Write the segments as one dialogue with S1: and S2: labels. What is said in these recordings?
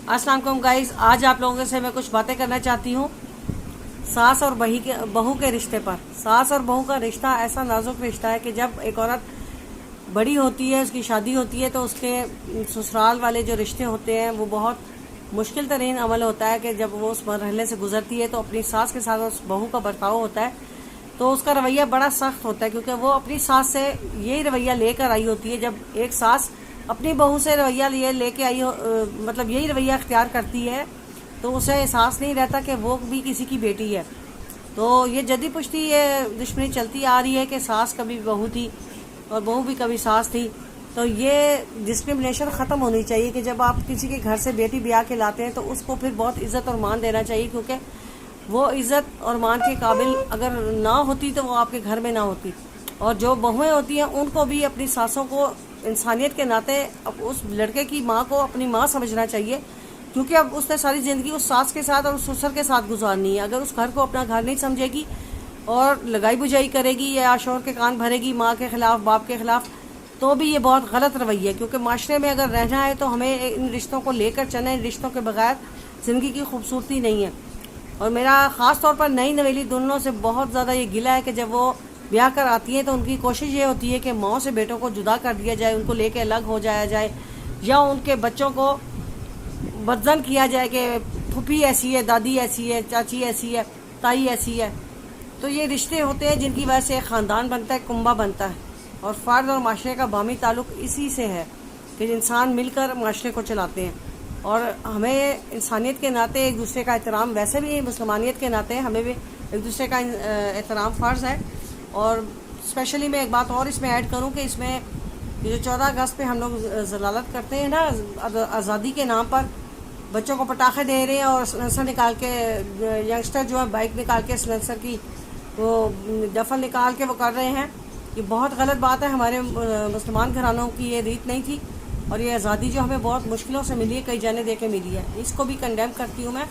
S1: अस्सलाम वालेकुम गाइस, आज आप लोगों से मैं कुछ बातें करना चाहती हूँ सास और बहू के रिश्ते पर। सास और बहू का रिश्ता ऐसा नाजुक रिश्ता है कि जब एक औरत बड़ी होती है, उसकी शादी होती है, तो उसके ससुराल वाले जो रिश्ते होते हैं वो बहुत मुश्किल तरीन अमल होता है कि जब वो उस मरहले से गुजरती है तो अपनी सास के साथ उस बहू का बर्ताव होता है तो उसका रवैया बड़ा सख्त होता है, क्योंकि वो अपनी सास से यही रवैया लेकर आई होती है। जब एक सास अपनी बहू से रवैया ये लेके आई हो, मतलब यही रवैया अख्तियार करती है, तो उसे एहसास नहीं रहता कि वो भी किसी की बेटी है। तो ये जदी पुश्ती ये दुश्मनी चलती आ रही है कि सास कभी बहू थी और बहू भी कभी सास थी। तो ये डिस्क्रिमिनेशन ख़त्म होनी चाहिए कि जब आप किसी के घर से बेटी ब्याह के लाते हैं तो उसको फिर बहुत इज़्ज़त और मान देना चाहिए, क्योंकि वो इज़्ज़त और मान के काबिल अगर ना होती तो वो आपके घर में ना होती। और जो बहुएं होती हैं उनको भी अपनी सासों को इंसानियत के नाते उस लड़के की माँ को अपनी माँ समझना चाहिए, क्योंकि अब उसने सारी ज़िंदगी उस सास के साथ और उस ससुर के साथ गुजारनी है। अगर उस घर को अपना घर नहीं समझेगी और लगाई बुझाई करेगी या शोहर के कान भरेगी माँ के ख़िलाफ़ बाप के ख़िलाफ़, तो भी ये बहुत गलत रवैया है। क्योंकि माशरे में अगर रहना है तो हमें इन रिश्तों को लेकर चलना है। इन रिश्तों के बगैर ज़िंदगी की खूबसूरती नहीं है। और मेरा ख़ास तौर पर नई नवेली दोनों से बहुत ज़्यादा ये गिला है कि जब वो ब्याह कर आती हैं तो उनकी कोशिश ये होती है कि माँ से बेटों को जुदा कर दिया जाए, उनको लेके अलग हो जाया जाए, या उनके बच्चों को बदजन किया जाए कि फूफी ऐसी है, दादी ऐसी है, चाची ऐसी है, ताई ऐसी है। तो ये रिश्ते होते हैं जिनकी वजह से एक ख़ानदान बनता है, कुंबा बनता है, और फ़र्द और माशरे का बामी ताल्लुक़ इसी से है कि इंसान मिलकर माशरे को चलाते हैं। और हमें इंसानियत के नाते एक दूसरे का एहतराम, वैसे भी मुसलमानियत के नाते हमें भी एक दूसरे का एहतराम फ़र्ज़ है। और स्पेशली मैं एक बात और इसमें ऐड करूं कि इसमें ये जो 14 अगस्त पे हम लोग ज़लालत करते हैं ना, आज़ादी के नाम पर बच्चों को पटाखे दे रहे हैं और सलेंसर निकाल के, यंगस्टर जो है बाइक निकाल के सलेंसर की वो दफन निकाल के वो कर रहे हैं, ये बहुत गलत बात है। हमारे मुसलमान घरानों की ये रीत नहीं थी, और ये आज़ादी जो हमें बहुत मुश्किलों से मिली है, कई जाने दे के मिली है, इसको भी कंडेम करती हूँ मैं।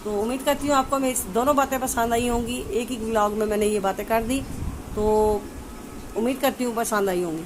S1: तो उम्मीद करती हूँ आपको मेरी दोनों बातें पसंद आई होंगी। एक ही व्लॉग में मैंने ये बातें कर दी, तो उम्मीद करती हूँ पसंद आई होंगी।